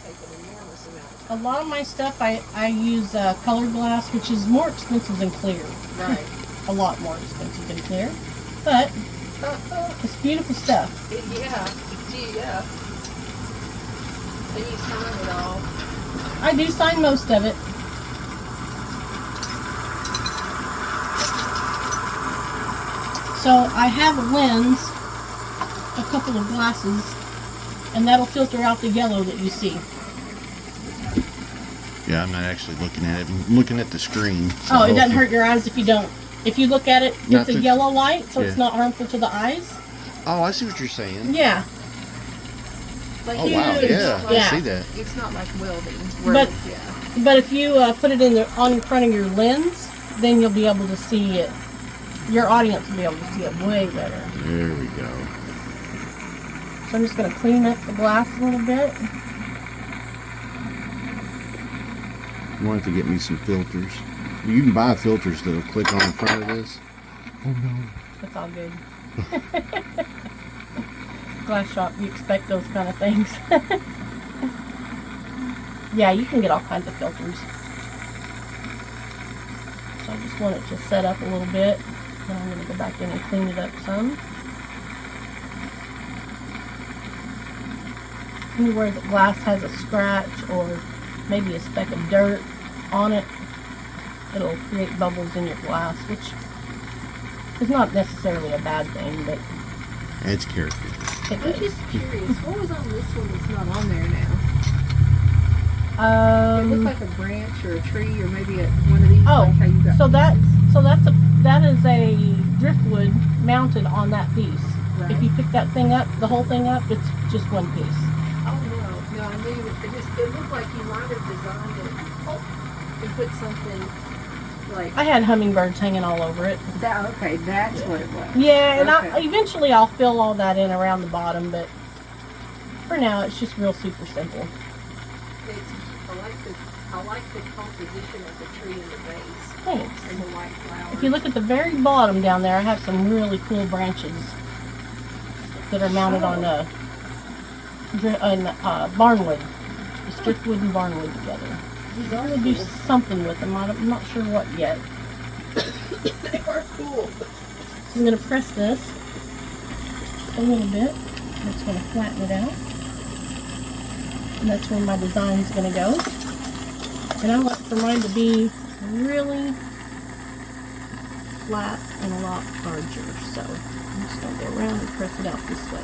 take an enormous amount of A time. lot of my stuff, I use colored glass, which is more expensive than clear. Right. A lot more expensive than clear. But it's beautiful stuff. Yeah. Gee, yeah. And you sign it all. I do sign most of it. So I have a lens, a couple of glasses, and that'll filter out the yellow that you see. Yeah, I'm not actually looking at it. I'm looking at the screen. So Oh, it doesn't hurt your eyes if you don't. If you look at it, it's a yellow light, so it's Yeah. not harmful to the eyes. Oh, I see what you're saying. Yeah. Like Oh, wow. it's Yeah, not like- Yeah. I see that. It's not like welding. But- Yeah. But if you put it on in front of your lens, then you'll be able to see it. Your audience will be able to see it way better. There we go. So I'm just going to clean up the glass a little bit. I'm going to have to get me some filters. You can buy filters that'll click on the front of this. Oh, no. It's all good. Glass shop, you expect those kind of things. Yeah, you can get all kinds of filters. So I just want it to set up a little bit. Then I'm going to go back in and clean it up some. Anywhere the glass has a scratch or maybe a speck of dirt on it, it'll create bubbles in your glass, which is not necessarily a bad thing, but Adds character. it I'm does. just curious. What was on this one that's not on there now? It looked like a branch or a tree or maybe one of these. Oh, like how you got so that is a driftwood mounted on that piece. Right. If you pick that thing up, the whole thing up, it's just one piece. Oh no, I knew it looked like you might have designed it and put something like I had hummingbirds hanging all over it. that. Okay, that's what it was. Yeah, and Okay. eventually I'll fill all that in around the bottom, but for now it's just real super simple. I like the composition of the tree and the base Thanks. and the white flowers. If you look at the very bottom down there, I have some really cool branches that are mounted on barnwood. It's driftwood and barnwood together. I'm going to do something with them. I'm not sure what yet. They are cool. So I'm going to press this a little bit. That's going to flatten it out. And that's where my design is going to go. And I like for mine to be really flat and a lot larger. So I'm just going to go around and press it out this way.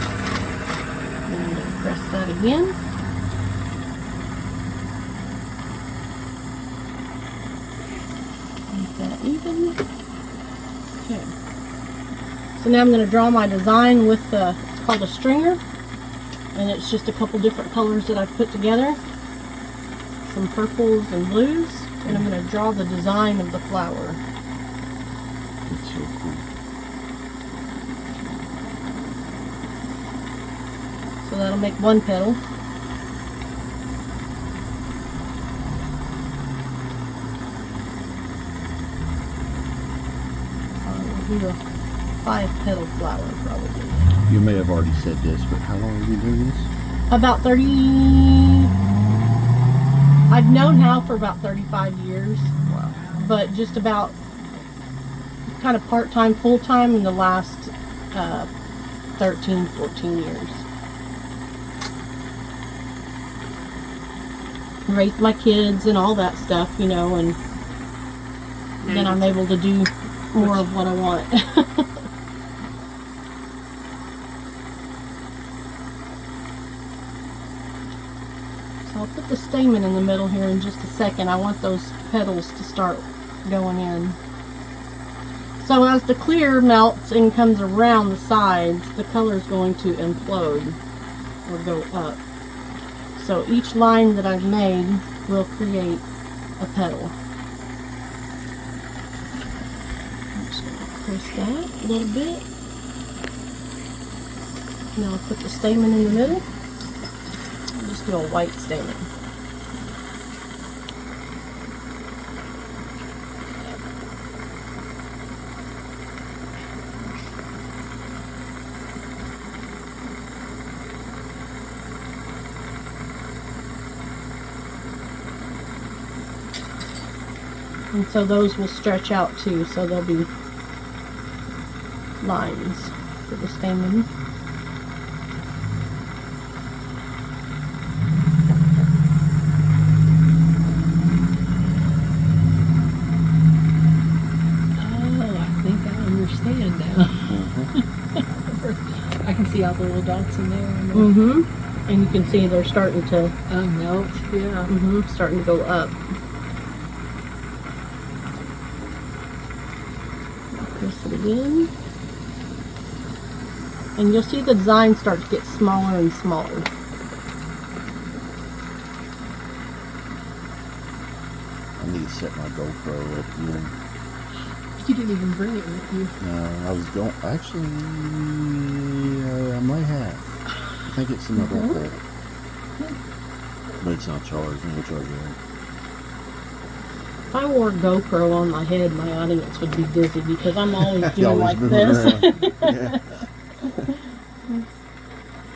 Then I'm going to press that again. Make that even. Okay. So now I'm going to draw my design with it's called a stringer, and it's just a couple different colors that I've put together, some purples and blues, and I'm going to draw the design of the flower. It's so cool. So that'll make one petal. I'll do a 5-petal flower probably. You may have already said this, but how long have you been doing this? About 30. I've known Hal for about 35 years. Wow. But just about kind of part-time, full-time in the last 13, 14 years. Raised my kids and all that stuff, you know, and then I'm able to do more of what I want. So I'll put the stamen in the middle here in just a second. I want those petals to start going in. So as the clear melts and comes around the sides, the color is going to implode or go up. So each line that I've made will create a petal. I'm just going to press that a little bit. Now I'll put the stamen in the middle. I'll just do a white stamen. And so those will stretch out too, so there'll be lines for the stamen. Oh, I think I understand now. I can see all the little dots in there. Mm-hmm. And you can see they're starting to Melt, yeah. starting to go up. Press it again. And you'll see the design start to get smaller and smaller. I need to set my GoPro up again. You didn't even bring it with you. No, I was going. Actually, I might have. I think it's in my GoPro. But it's not charged. I'm gonna charge it. If I wore a GoPro on my head, my audience would be dizzy because I'm always doing Always like moving this. around.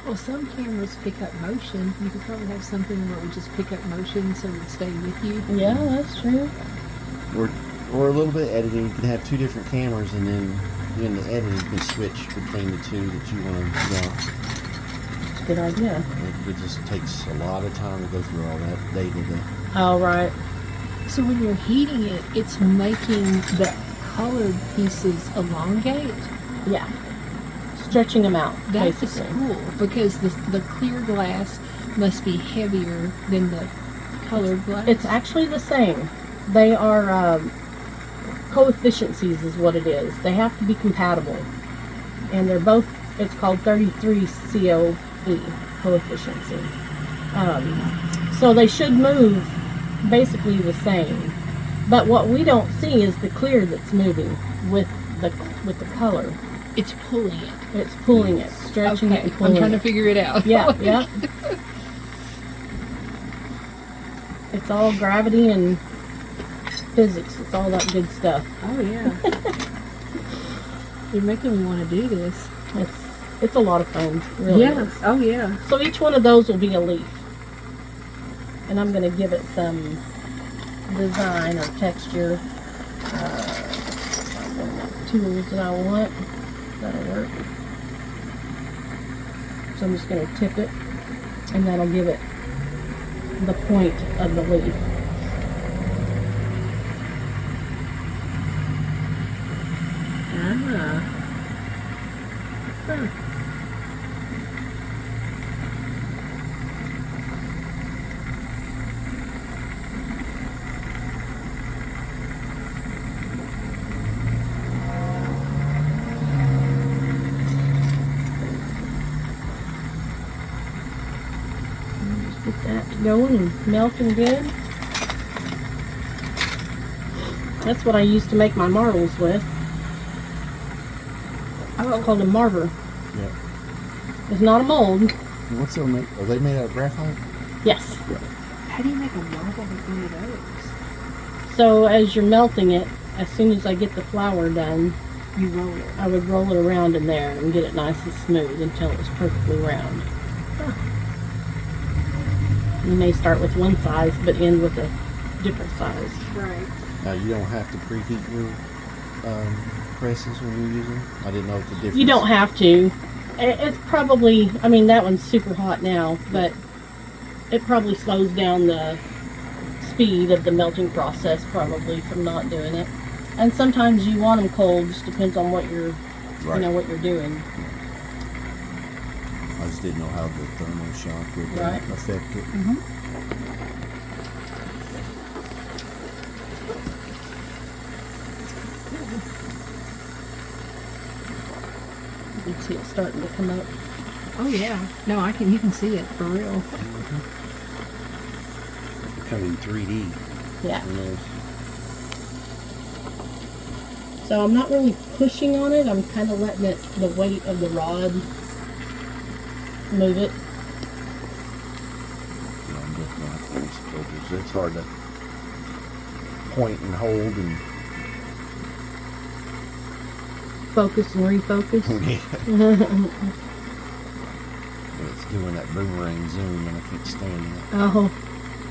Well, some cameras pick up motion. You could probably have something where it would just pick up motion so it would stay with you. Yeah, that's true. Or a little bit of editing. You can have two different cameras, and then in the editing, you can switch between the two that you want to do. It's a good idea. It just takes a lot of time to go through all that data. Oh, right. So when you're heating it, it's making the colored pieces elongate. Yeah. Stretching them out, That is basically. cool because the clear glass must be heavier than the colored glass. It's actually the same. They are coefficiencies is what it is. They have to be compatible. And they're both, it's called 33 COE, coefficiency. So they should move basically the same. But what we don't see is the clear that's moving with the color. It's pulling it. It's pulling it, stretching it Okay, and pulling I'm trying to it. figure it out. Yeah, yeah. It's all gravity and physics. It's all that good stuff. Oh yeah. You're making me want to do this. It's a lot of fun. It really is. Oh yeah. So each one of those will be a leaf. And I'm going to give it some design or texture. Tools that I want. That'll work. So I'm just going to tip it, and that'll give it the point of the leaf. Get that going and melting good. That's what I used to make my marbles with. It's called a marber. Yeah. It's not a mold. What's they made? Are they made out of graphite? Yes. How do you make a marble with one of those? So as you're melting it, as soon as I get the flour done, You roll it. I would roll it around in there and get it nice and smooth until it's perfectly round. You may start with one size, but end with a different size. Right. Now you don't have to preheat your presses when you're using them? I didn't know the difference. You don't have to. It's probably, I mean, that one's super hot now, but it probably slows down the speed of the melting process probably from not doing it. And sometimes you want them cold, just depends on what you're, Right. what you're doing. I just didn't know how the thermal shock would Right. affect it. You can see it starting to come up. Oh yeah. No, you can see it for real. Kind of in 3D. Yeah. You know. So I'm not really pushing on it. I'm kind of letting it, the weight of the rod, move it. Yeah, I'm definitely have to use filters. It's hard to point and hold and Focus and refocus. it's doing that boomerang zoom and I can't stand it. Oh,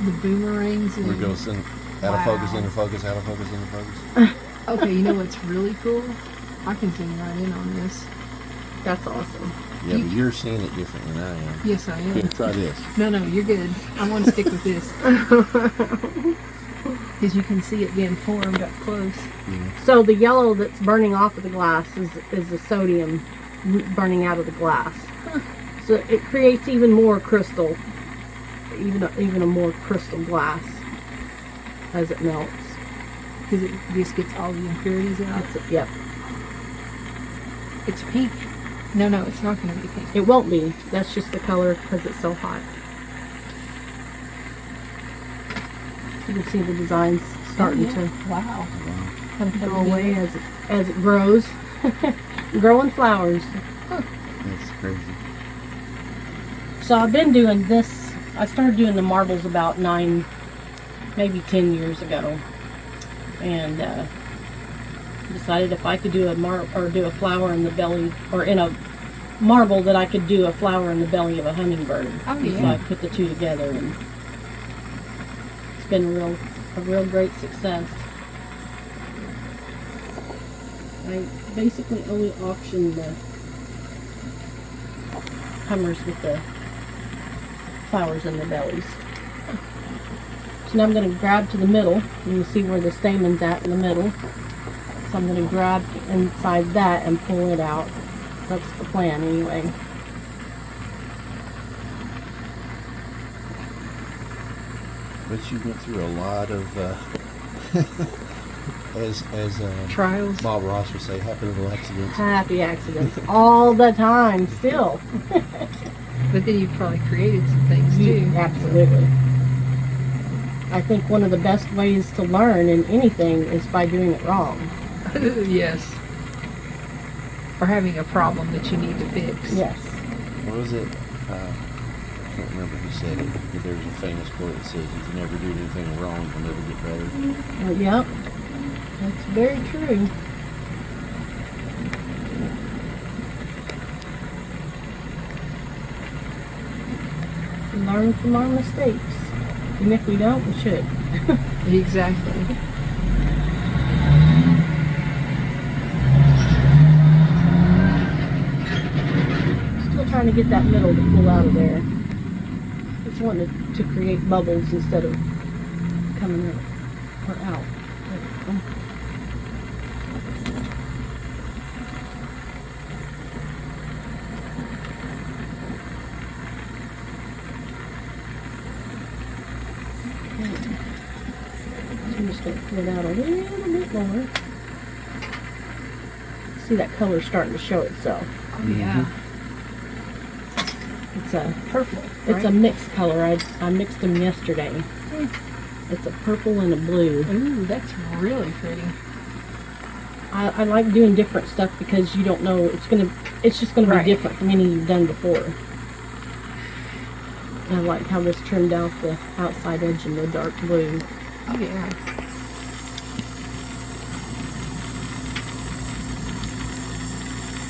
The boomerangs. We're going to send Out of focus, Wow. into focus, out of focus, into focus. Okay, you know what's really cool? I can zoom right in on this. That's awesome. Yeah, but you're seeing it different than I am. Yes, I am. Here, try this. No, you're good. I want to stick with this. Because you can see it being formed up close. So the yellow that's burning off of the glass is the sodium burning out of the glass. So it creates even more crystal, even a more crystal glass as it melts. Because it just gets all the impurities out. That's it. Yep. It's pink. No, it's not going to be pink. It won't be. That's just the color because it's so hot. You can see the designs starting to Wow. go away as it grows. Growing flowers. That's crazy. So I've been doing this. I started doing the marbles about 9, maybe 10 years ago, and decided if I could do a flower in the belly, or in a marble, that I could do a flower in the belly of a hummingbird. Oh, So yeah. I put the two together, and it's been a real great success. I basically only auction the hummers with the flowers in the bellies. So now I'm going to grab to the middle. You can see where the stamen's at in the middle. So I'm going to grab inside that and pull it out. That's the plan anyway. But you went through a lot of, as Trials. Bob Ross would say, happy little accidents. Happy accidents all the time still. But then you've probably created some things too. Absolutely. I think one of the best ways to learn in anything is by doing it wrong. Yes. Or having a problem that you need to fix. Yes. What was it? I can't remember who said it, but there's a famous quote that says, if you never do anything wrong, you'll never get better. Yep. That's very true. We learn from our mistakes. And if we don't, we should. Exactly. Still trying to get that middle to pull out of there. Just wanted to create bubbles instead of coming in or out. There we go. So I'm just going to pull it out a little bit more. See that color starting to show itself. Oh, yeah. It's a purple. It's a Right. mixed color. I mixed them yesterday. It's a purple and a blue. Ooh, that's really pretty. I like doing different stuff because you don't know it's just gonna be Right. different from any you've done before. I like how this turned out the outside edge in the dark blue. Oh, yeah.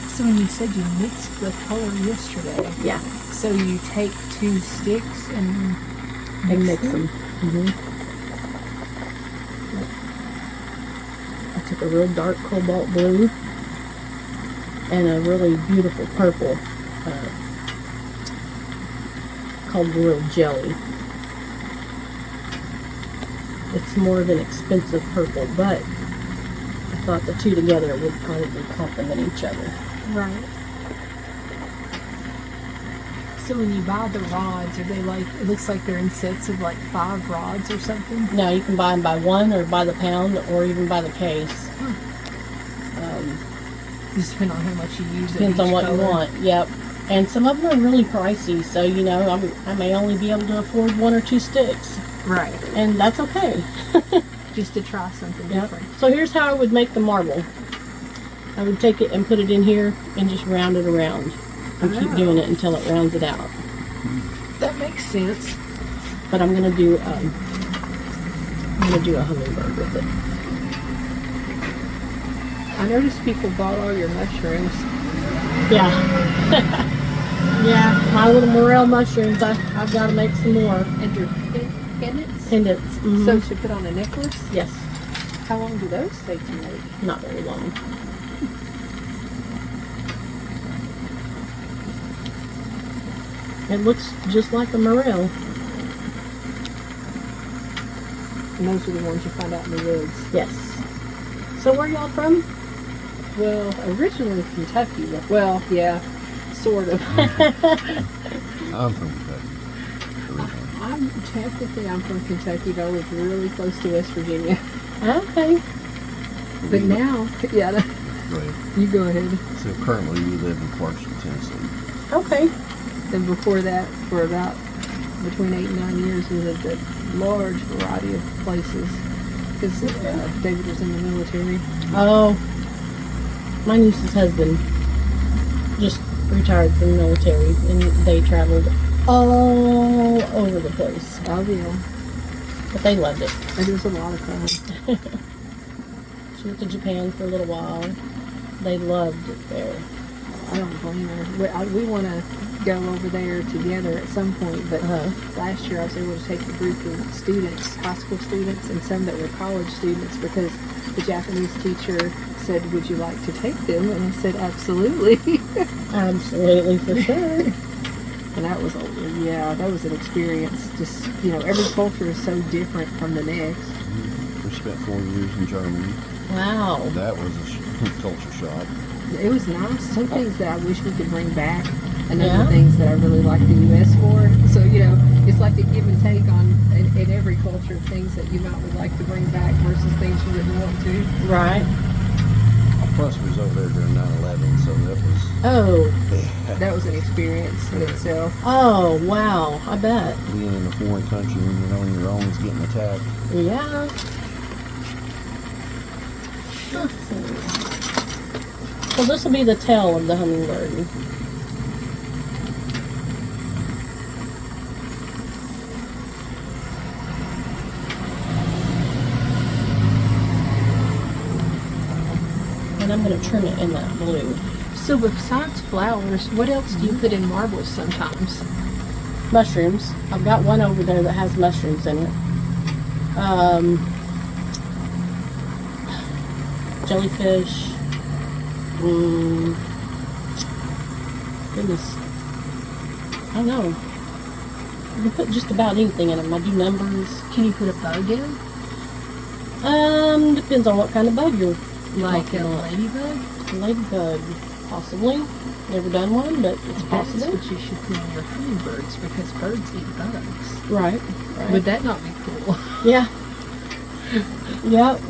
So when you said you mixed the color yesterday, Yeah, so you take 2 sticks and mix them. I took a real dark cobalt blue and a really beautiful purple called Royal Jelly. It's more of an expensive purple, but I thought the two together would probably complement each other. Right. So when you buy the rods, are they like, it looks like they're in sets of like 5 rods or something? Now you can buy them by one or by the pound or even by the case. Just depend on how much you use. Depends on what you want. Yep. And some of them are really pricey, so you know I may only be able to afford 1 or 2 sticks, Right. and that's okay. Just to try something Yep. different. So here's how I would make the marble. I would take it and put it in here and just round it around and keep Oh. doing it until it rounds it out. That makes sense. But I'm gonna do a hummingbird with it. I noticed people bought all your mushrooms. Yeah. Yeah, my little morel mushrooms. I've got to make some more. And your pennants? Pendants. Mhm. So to put on a necklace? Yes. How long do those take to make? Not very long. It looks just like a morel. And those are the ones you find out in the woods. Yes. So where y'all from? Well, originally Kentucky. Well, yeah, sort of. I'm from Kentucky. I'm from Kentucky, but I live really close to West Virginia. Okay. But now, yeah, Go ahead. you go ahead. So currently we live in Clarkston, Tennessee. Okay. And before that, for about between 8 and 9 years, we lived at a large variety of places. Because David was in the military. Oh. My niece's husband just retired from the military, and they traveled all over the place. Oh, yeah. But they loved it. It was a lot of fun. She went to Japan for a little while. They loved it there. I don't blame her. We want to go over there together at some point, but last year I was able to take a group of students, high school students, and some that were college students, because the Japanese teacher said, "Would you like to take them?" And I said, "Absolutely." Absolutely, for sure. And that was an experience. Just, every culture is so different from the next. We spent 4 years in Germany. Wow. That was a culture shock. It was nice. Some things that I wish we could bring back, and Yeah. other things that I really like the U.S. for. So, it's like a give and take in every culture, things that you would like to bring back versus things you wouldn't want to. Right. Plus we was over there during 9/11, so that was... Oh. That was an experience in itself. Oh, wow. I bet. Being in a foreign country when you're on your own is getting attacked. Yeah. Let's see. Well, this will be the tail of the hummingbird. And I'm going to trim it in that blue. So besides flowers, what else do you put in marbles sometimes? Mushrooms. I've got one over there that has mushrooms in it. Jellyfish. Goodness. I don't know. You can put just about anything in them. I do numbers. Can you put a bug in? Depends on what kind of bug you're Like talking a about. ladybug? Ladybug. Possibly. Never done one, but it's That's possible. what you should put in your hummingbirds, because birds eat bugs. Right. Would that not be cool? Yeah. Yep.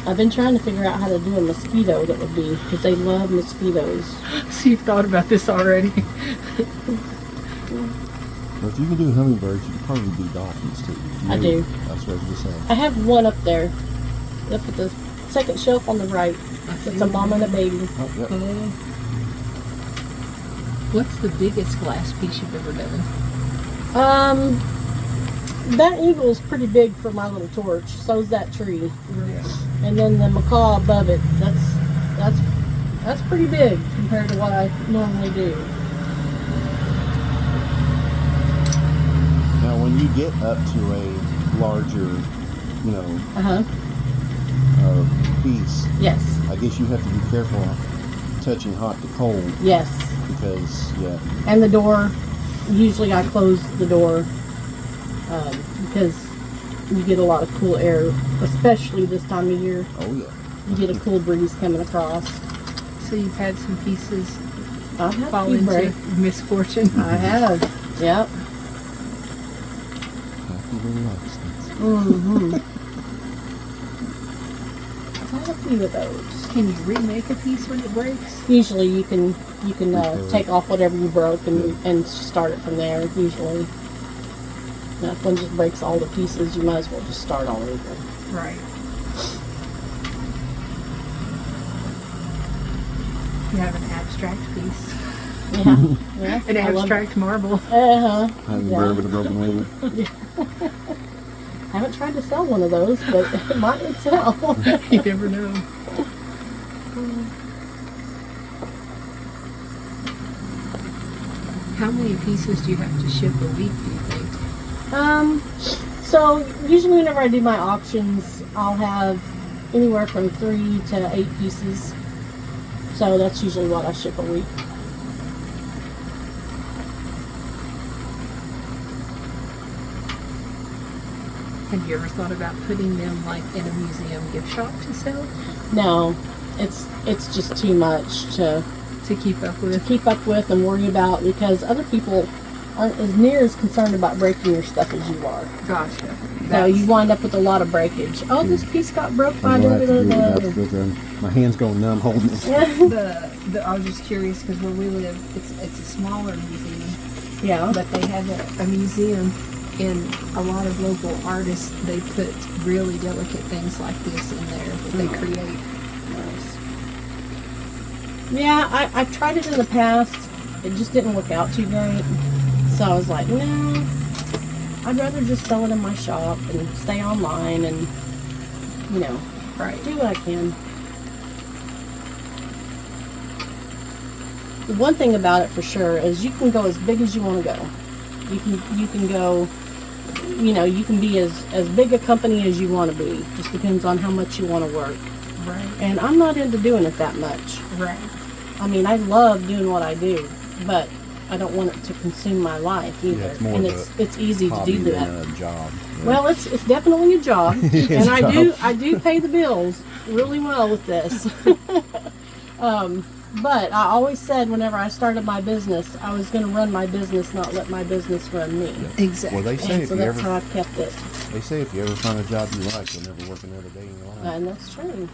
I've been trying to figure out how to do a mosquito that would be, because they love mosquitoes. So you've thought about this already? Well, if you can do hummingbirds, you can probably do dolphins too. I do. That's what I was just saying. I have one up there. Up at the second shelf on the right. It's a mom and a baby. Oh, yep. What's the biggest glass piece you've ever done? That eagle's pretty big for my little torch. So's that tree. And then the macaw above it, that's pretty big compared to what I normally do. Now, when you get up to a larger, piece, Yes. I guess you have to be careful touching hot to cold Yes. because, And the door, usually I close the door because you get a lot of cool air, especially this time of year. oh yeah. You get a cool breeze coming across. So you've had some pieces I have fall to into break. misfortune? I have. Yep. Happy little accidents. Mm-hmm. Quite a few of those. Can you remake a piece when it breaks? Usually you can take off whatever you broke and start it from there, usually. Now, if one just breaks all the pieces, you might as well just start all over. Right. You have an abstract piece. Yeah. Yeah. An I love abstract marble. it. Uh-huh. Hummingbird with a broken wing. I haven't tried to sell one of those, but it might sell. You never know. How many pieces do you have to ship a week, do you think? So usually whenever I do my auctions, I'll have anywhere from 3 to 8 pieces. So that's usually what I ship a week. Have you ever thought about putting them like in a museum gift shop to sell? No, it's just too much to keep up with? keep up with and worry about, because other people aren't as near as concerned about breaking your stuff as you are. Gotcha. So you wind up with a lot of breakage. Oh, this piece got broke by My hand's going numb holding it. I was just curious because where we live, it's a smaller museum, Yeah. but they have a museum, and a lot of local artists, they put really delicate things like this in there that they create. Yeah, I've tried it in the past. It just didn't work out too great. So I was like, no, I'd rather just sell it in my shop and stay online and, you know, do what I can. The one thing about it for sure is you can go as big as you want to go. You can go, you know, you can be as big a company as you want to be. Just depends on how much you want to work. Right. And I'm not into doing it that much. Right. I mean, I love doing what I do, but I don't want it to consume my life either. Yeah, it's more and of it's easy to do that. than a job. Right? Well, it's definitely a job, It's and a job. I do pay the bills really well with this. But I always said whenever I started my business, I was going to run my business, not let my business run me. Exactly. Well, they say And if so you that's ever how I've kept it. they say if you ever find a job you like, you'll never work another day in your life. And that's true.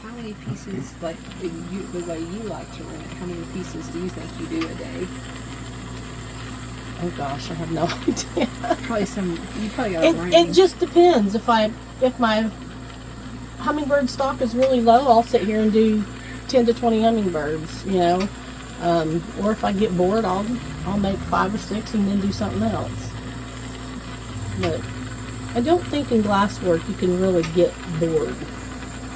How many pieces, like the way you like to run it, how many pieces do you think you do a day? Oh gosh, I have no idea. You probably got a range. It just depends. If my hummingbird stock is really low, I'll sit here and do 10 to 20 hummingbirds, you know. Or if I get bored, I'll make 5 or 6 and then do something else. But I don't think in glasswork you can really get bored.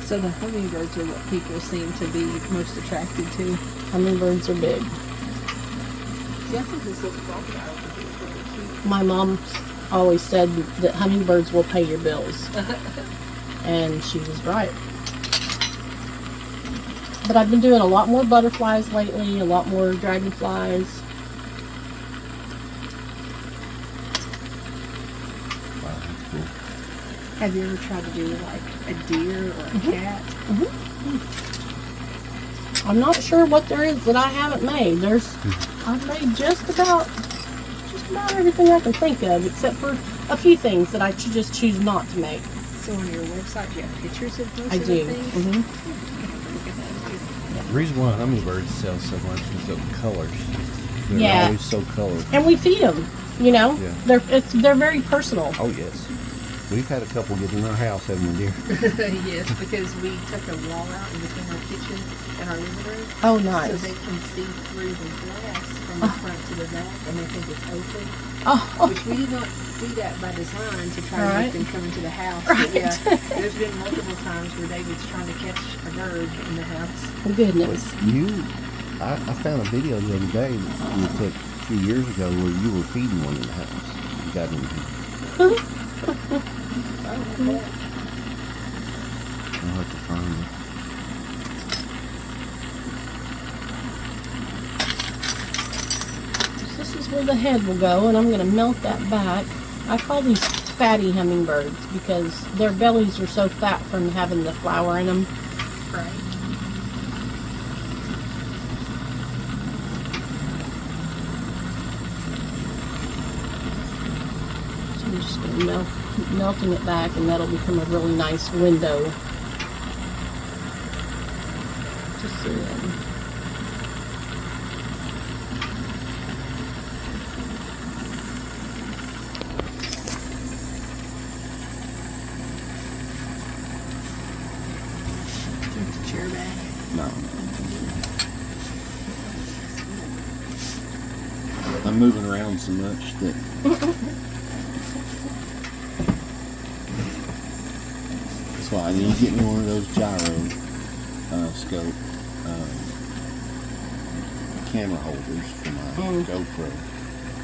So the hummingbirds are what people seem to be most attracted to. Hummingbirds are big. See, I think this little crocodile would be really cute. My mom always said that hummingbirds will pay your bills. And she was right. But I've been doing a lot more butterflies lately, a lot more dragonflies. Wow, that's cool. Have you ever tried to do like a deer or a cat? I'm not sure what there is that I haven't made. I've made just about everything I can think of, except for a few things that I just choose not to make. So on your website, do you have pictures of most I of the do. things? Mm-hmm. Look at that. The reason why hummingbirds sell so much is the colors. They're Yeah. always so colorful. And we feed them. You know, Yeah. they're very personal. Oh yes. We've had a couple get in our house, haven't we, dear? Yes, because we took a wall out in between our kitchen and our living room. Oh, So nice. they can see through the glass from the front to the back, and they think it's open. Oh, Which we did not do that by design to try to Right. make them come into the house. Right. But yeah, there's been multiple times where David's trying to catch a bird in the house. goodness. I found a video the other day that you took a few years ago where you were feeding one in the house. You got in here. I'll have to find it. This is where the head will go, and I'm going to melt that back. I call these fatty hummingbirds because their bellies are so fat from having the flour in them. Right. So I'm just going to melting it back, and that'll become a really nice window to see in. Take the chair back. No. I'm moving around so much that that's why I need to get me one of those gyro scope camera holders for my GoPro.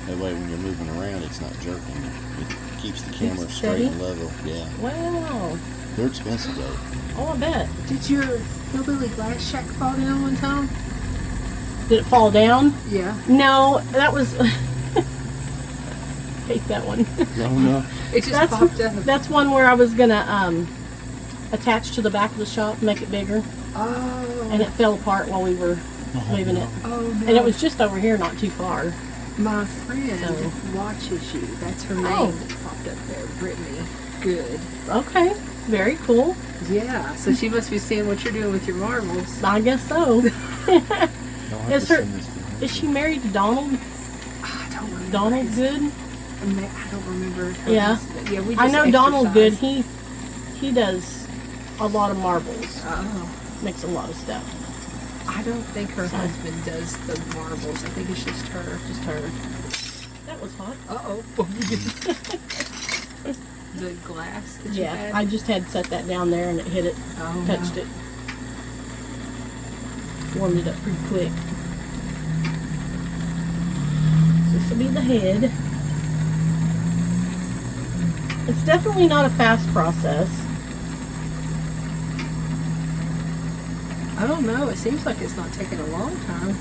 That way when you're moving around, it's not jerking. It keeps the camera Keeps it straight steady? and level. Yeah. Wow. They're expensive though. Oh, I bet. Did your Hillbilly Glass Shack fall down one time? Did it fall down? Yeah. No, that was. Hate that one. No, no. It just popped up. That's one where I was gonna attach to the back of the shop, make it bigger, Oh. and it fell apart while we were moving it. Oh no. And it was just over here, not too far. My friend So- watches you. That's her name Oh. that's popped up there. Brittany. Good. Okay, very cool. Yeah. So she must be seeing what you're doing with your marbles. I guess so. No, I Is just her- send this to her. Is she married to Donald? I don't remember. Donald his- Good? I don't remember. her Yeah. husband. Yeah. We I just know Donald Good. exercise. He does a lot of marbles. Oh. Makes a lot of stuff. I don't think her So- husband does the marbles. I think it's just her. Just her. That was hot. Uh-oh. The glass that you Yeah, had? I just had set that down there and it hit it, Oh, touched no. it. Warmed it up pretty quick. So this will be the head. It's definitely not a fast process. I don't know. It seems like it's not taking a long time.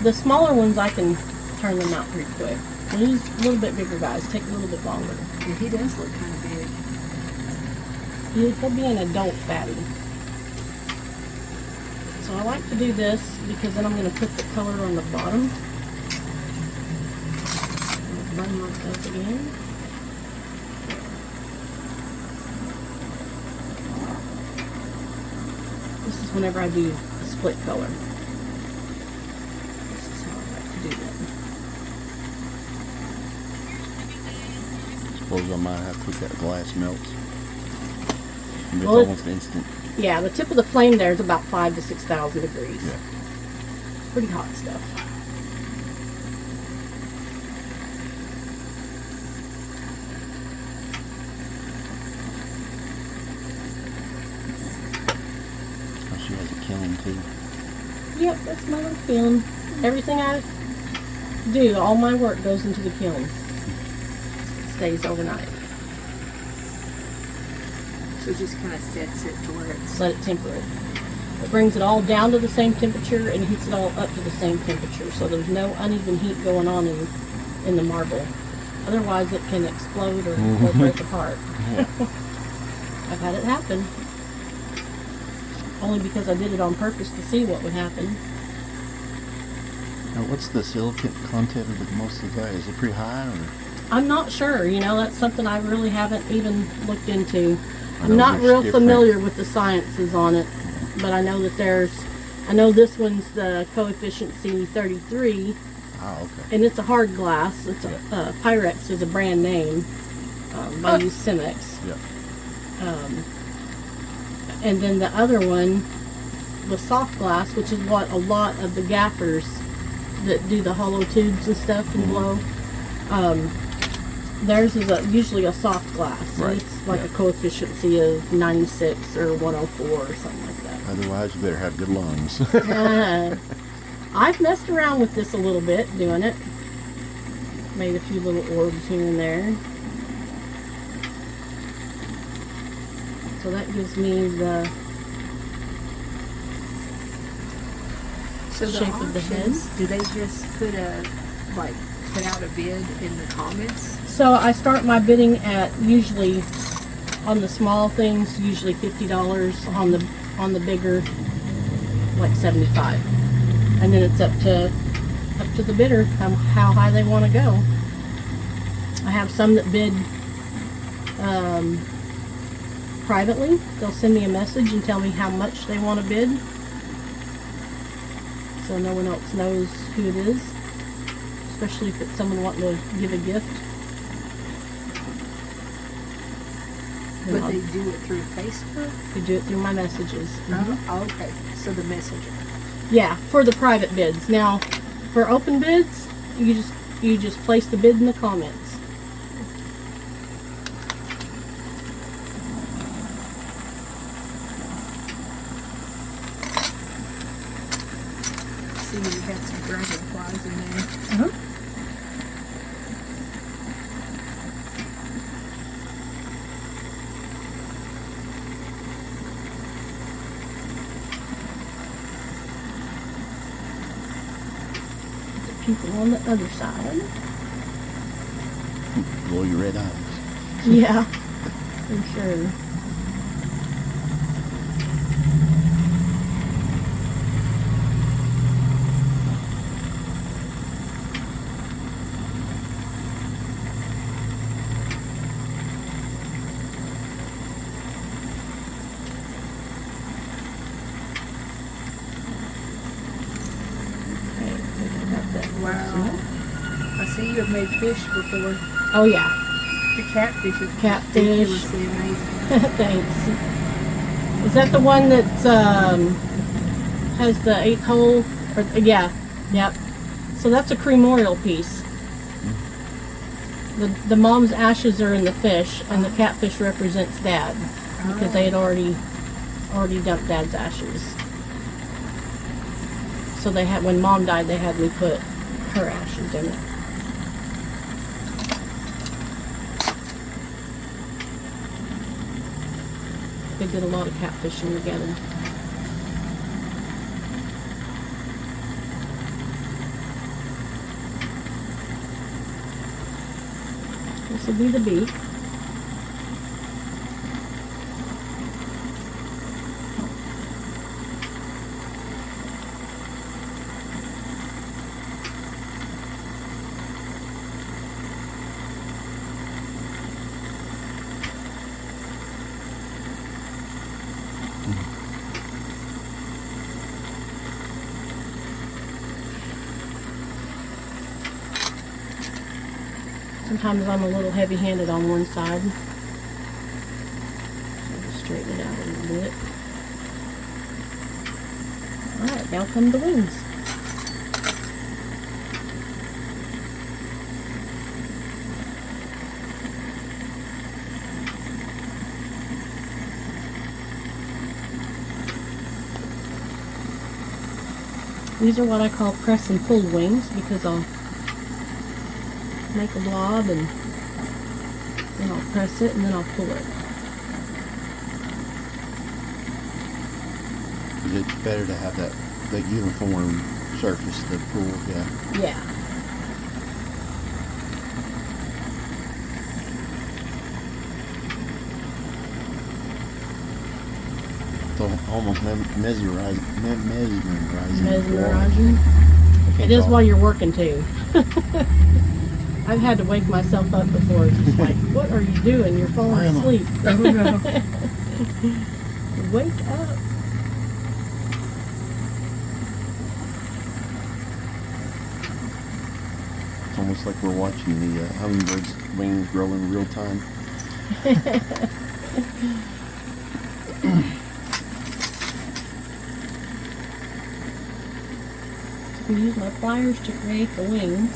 The smaller ones I can turn them out pretty quick. These little bit bigger guys take a little bit longer. And he does look kind of big. He'll be an adult fatty. So I like to do this because then I'm going to put the color on the bottom. Burn myself again. This is whenever I do a split color. This is how I like to do that. Suppose I might have to put that glass melts. And it's Well, it- almost instant. Yeah, the tip of the flame there is about 5,000 to 6,000 degrees. Yeah. Pretty hot stuff. Oh, she has a kiln too. Yep, that's my little kiln. Everything I do, all my work goes into the kiln. Stays overnight. So it just kind of sets it to where it's... Let it temper it. It brings it all down to the same temperature and heats it all up to the same temperature. So there's no uneven heat going on in the marble. Otherwise it can explode or break apart. I've had it happen. Only because I did it on purpose to see what would happen. Now, what's the silicate content of most of the glass? Is it pretty high or? I'm not sure. You know, that's something I really haven't even looked into. I I'm know not there's real different- familiar with the sciences on it, but I know that I know this one's the coefficient 33, Oh, okay. and it's a hard glass. It's Yeah. Pyrex is a brand name by use Cimex. Yeah. And then the other one, the soft glass, which is what a lot of the gaffers that do the hollow tubes and stuff and blow, theirs is usually a soft glass. Right. And it's like Yeah. a coefficiency of 96 or 104 or something like that. Otherwise, you better have good lungs. I've messed around with this a little bit doing it. Made a few little orbs here and there. So that gives me the So the shape of the head. auctions, do they just put out a bid in the comments? So I start my bidding at usually on the small things, usually $50. On the bigger, like 75. And then it's up to the bidder how high they want to go. I have some that bid privately. They'll send me a message and tell me how much they want to bid, so no one else knows who it is, especially if it's someone wanting to give a gift. Then But I'll- they do it through Facebook? they do it through my messages. Oh, okay. So the messenger. Yeah, for the private bids. Now, for open bids, you just place the bid in the comments. See, you have some dragonflies in there. people on the other side. Roll your red eyes. Yeah, for sure. Wow. I see you have made fish before. Oh yeah, The catfish is Catfish. ridiculously amazing. thanks. Is that the one that's has the 8 hole? Or, yeah, yep. So that's a cremorial piece. The mom's ashes are in the fish, and the catfish represents dad because they had already dumped dad's ashes. So they had, when mom died, they had me put her ashes in it. They did a lot of catfishing together. This will be the beak. Sometimes I'm a little heavy-handed on one side. I'll just straighten it out a little bit. Alright, now come the wings. These are what I call press and pull wings because I'll make a blob and then I'll press it and then I'll pull it. It's better to have that uniform surface to pull, yeah. Yeah. It's almost mesmerizing. Mesmerizing. It is while you're working too. I've had to wake myself up before, just like, what are you doing? You're falling asleep. Oh no. Wake up. It's almost like we're watching the hummingbirds' wings grow in real time. I use my pliers to create the wings.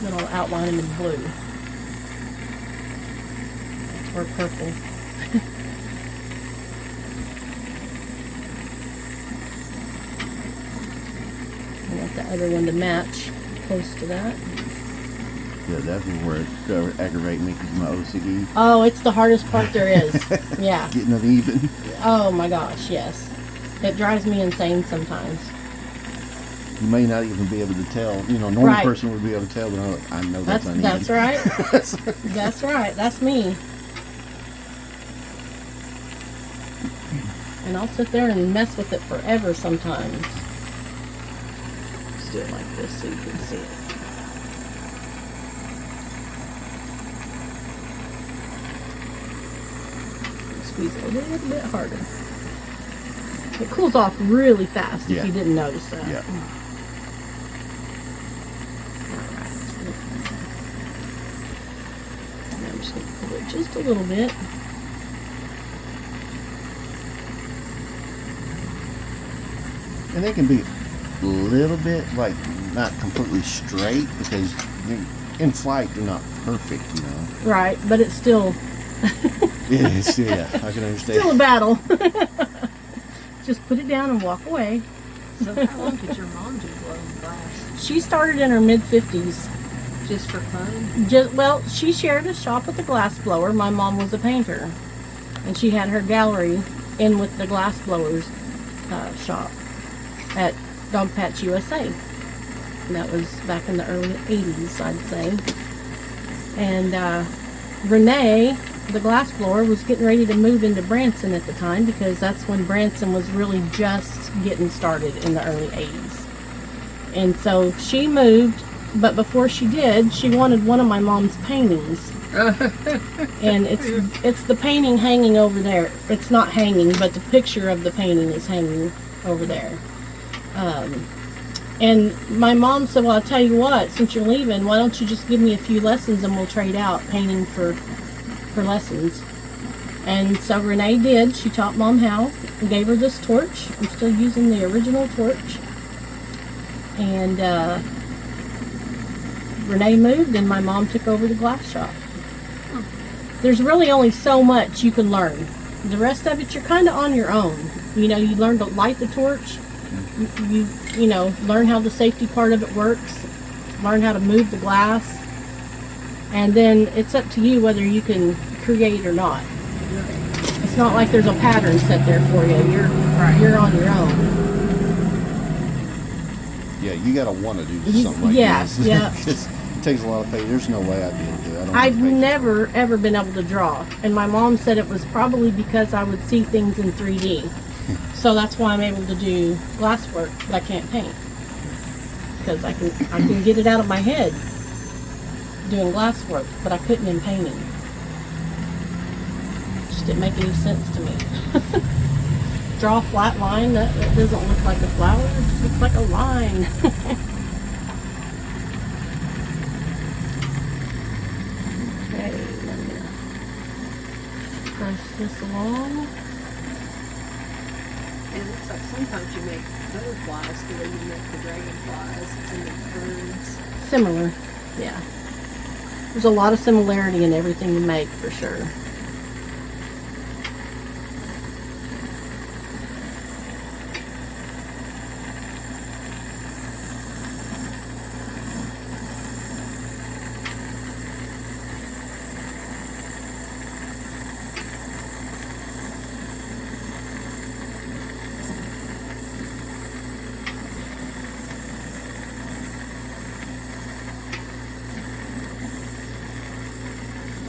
Then I'll outline them in blue or purple. I want the other one to match close to that. Yeah, that's where it aggravates me because my OCD. Oh, it's the hardest part there is. Yeah. Getting it even. Oh my gosh, yes. It drives me insane sometimes. You may not even be able to tell. You know, a normal Right. person would be able to tell, but I'm like, I know that's uneven. That's right. That's right. That's me. And I'll sit there and mess with it forever sometimes. Let's do it like this so you can see it. Squeeze it a little bit harder. It cools off really fast Yeah. if you didn't notice that. Yeah. And I'm just going to pull it just a little bit. And they can be a little bit, like, not completely straight because in flight they're not perfect, you know. Right, but it's still Yeah, I can understand. still a battle. just put it down and walk away. So how long did your mom do blowing glass? She started in her mid-50s. Just for fun? Well, she shared a shop with the glass blower. My mom was a painter, and she had her gallery in with the glass blowers shop at Dog Patch USA. And that was back in the early 80s, I'd say. And Renee, the glass blower, was getting ready to move into Branson at the time, because that's when Branson was really just getting started in the early 80s. And so she moved, but before she did, she wanted one of my mom's paintings. And it's the painting hanging over there. It's not hanging, but the picture of the painting is hanging over there. And my mom said, well, I'll tell you what, since you're leaving, why don't you just give me a few lessons and we'll trade out painting for lessons. And so Renee did. She taught Mom how and gave her this torch. I'm still using the original torch. And Renee moved and my mom took over the glass shop. There's really only so much you can learn. The rest of it, you're kind of on your own. You know, you learn to light the torch. You know, learn how the safety part of it works. Learn how to move the glass. And then it's up to you whether you can create or not. It's not like there's a pattern set there for you. You're on your own. Yeah, you gotta want to do something like this. Yeah. It takes a lot of patience. There's no way I'd be able to do it. I've never ever been able to draw, and my mom said it was probably because I would see things in 3D. So that's why I'm able to do glass work, but I can't paint, because I can get it out of my head doing glass work, but I couldn't in painting. Just didn't make any sense to me. Draw a flat line, that doesn't look like a flower, it just looks like a line. Okay, let me press this along. And it looks like sometimes you make butterflies the way you make the dragonflies and the birds. Similar, yeah. There's a lot of similarity in everything you make, for sure.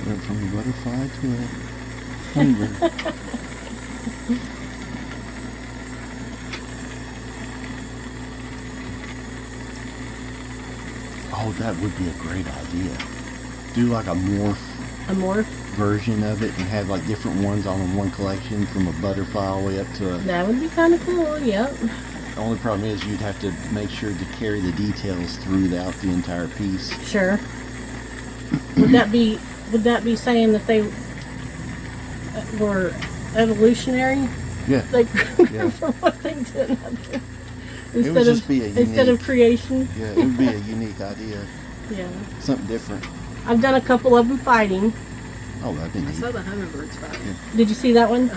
Went from a butterfly to a hummingbird. Oh, that would be a great idea. Do like a morph version of it and have like different ones all in one collection, from a butterfly all the way up to a... That would be kind of cool, yep. The only problem is you'd have to make sure to carry the details throughout the entire piece. Sure. Would that be saying that they were evolutionary? Yeah. Like, Yeah. from what they did. It would just be a unique... Instead of creation. Yeah, it would be a unique idea. Yeah. Something different. I've done a couple of them fighting. Oh, that'd be I neat. saw the hummingbirds fight. Yeah. Did you see that one?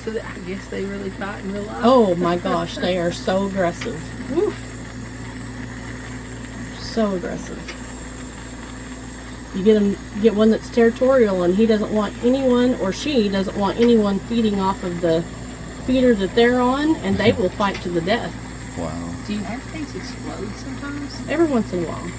So I guess they really fight in real life. Oh my gosh, they are so aggressive. Woo. So aggressive. You get one that's territorial, and he doesn't want anyone, or she doesn't want anyone feeding off of the feeder that they're on, and they will fight to the death. Wow. Do you have things explode sometimes? Every once in a while.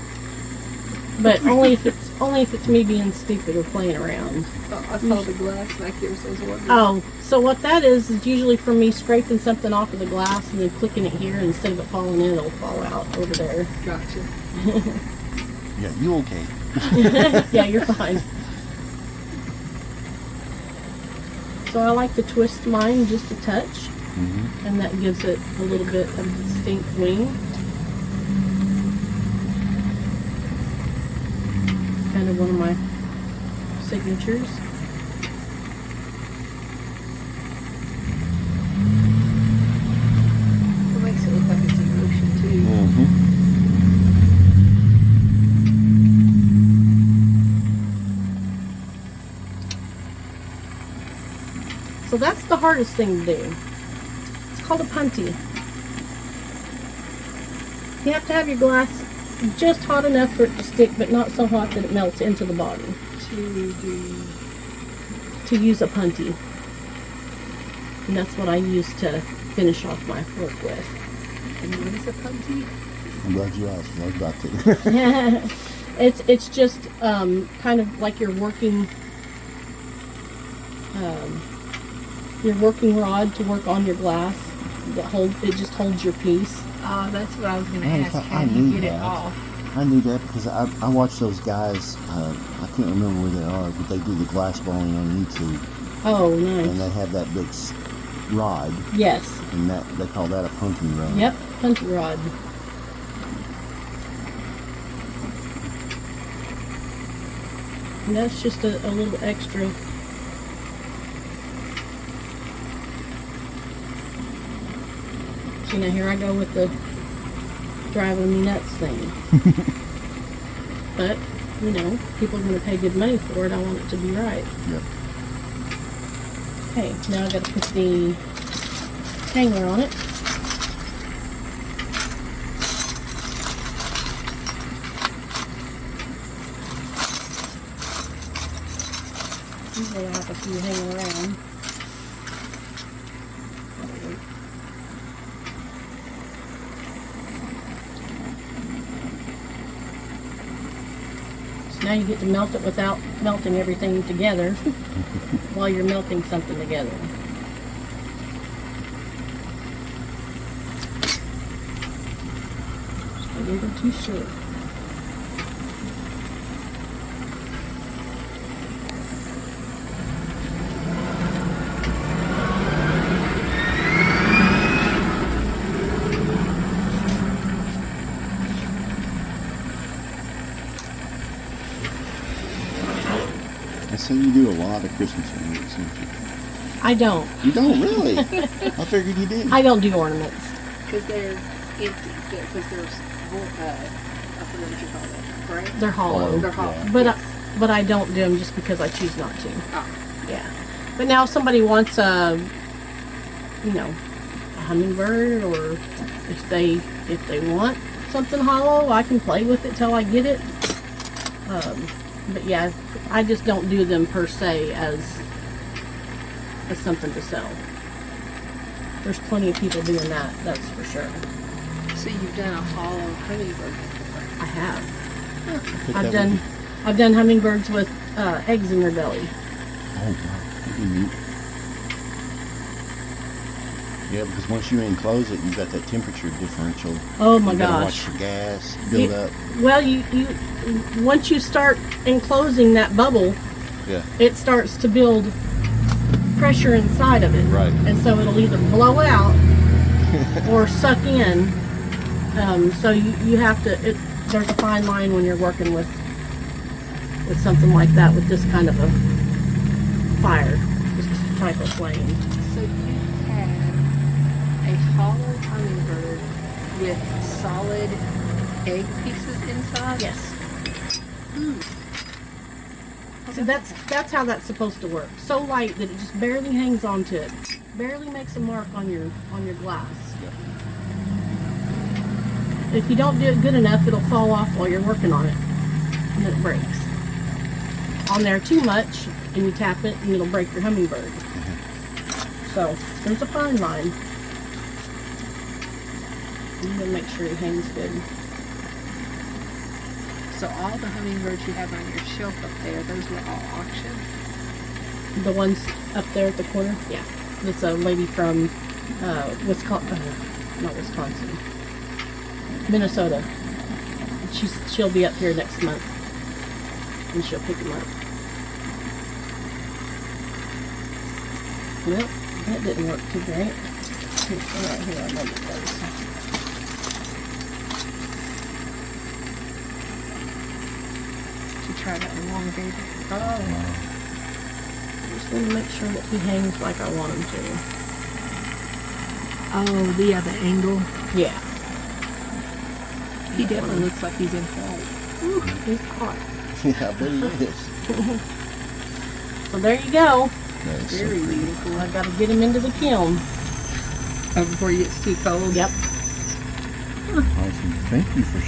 But only if it's me being stupid or playing around. Oh, I saw the glass back here, so I was wondering. Oh, so what that is usually from me scraping something off of the glass and then clicking it here, and instead of it falling in, it'll fall out over there. Gotcha. Yeah, you okay? Yeah, you're fine. So I like to twist mine just a touch, Mm-hmm. and that gives it a little bit of distinct wing. Kind of one of my signatures. It makes it look like it's an ocean too. Mm-hmm. So that's the hardest thing to do. called a punty. You have to have your glass just hot enough for it to stick, but not so hot that it melts into the body. To use a punty. And that's what I use to finish off my work with. And what is a punty? I'm glad you asked. I was about to. It's just kind of like your working rod to work on your glass. It just holds your piece. Oh, that's what I was going to Man, ask. I How do knew you get it that. off? I knew that because I watch those guys. I can't remember where they are, but they do the glass blowing on YouTube, Oh, and they nice. have that big rod, Yes. and that they call that a punting rod. Yep, punty rod. And that's just a little extra. See, now here I go with the driving me nuts thing. But, you know, people are going to pay good money for it. I want it to be right. Yep. Okay, now I got to put the hanger on it. Usually I have a few hanging around. So now you get to melt it without melting everything together while you're melting something together. Just a little too short. I see you do a lot of Christmas ornaments, don't you? I don't. You don't really? I figured you did. I don't do ornaments. Because they're empty. Because there's, I forget what you call it. Right? They're hollow. They're hollow. Yeah. But I don't do them just because I choose not to. Oh. Yeah. But now if somebody wants a hummingbird, or if they want something hollow, I can play with it till I get it. But yeah, I just don't do them per se as something to sell. There's plenty of people doing that, that's for sure. So you've done a hollow hummingbird before? I have. Put I've that done with I've done hummingbirds with eggs in their belly. you. Oh, wow. Pretty neat. Yeah, because once you enclose it, you've got that temperature differential. Oh my You gotta gosh. watch the gas build up. Well, you once you start enclosing that bubble, Yeah. it starts to build pressure inside of it. Right. And so it'll either blow out or suck in. So you have to, there's a fine line when you're working with something like that, with this kind of a fire, this type of flame. So you've had a hollow hummingbird with solid egg pieces inside? Yes. Hmm. So that's how that's supposed to work. So light that it just barely hangs onto it. Barely makes a mark on your glass. If you don't do it good enough, it'll fall off while you're working on it, and it breaks. On there too much, and you tap it, and it'll break your hummingbird. So there's a fine line. You gotta make sure it hangs good. So all the hummingbirds you have on your shelf up there, those were all auctioned? The ones up there at the corner, yeah. It's a lady from Wisconsin, not Wisconsin, Minnesota. She'll be up here next month, and she'll pick them up. Well, that didn't work too great. Right here, I made it those. To try that elongated. Oh. Just want to make sure that he hangs like I want him to. Oh, the other angle. Yeah. He definitely looks like he's in flight. Ooh, he's hot. Yeah, I bet he is. So there you go. That is so Very pretty. beautiful. I got to get him into the kiln. Oh, before it gets too cold. Yep. Awesome. Thank you for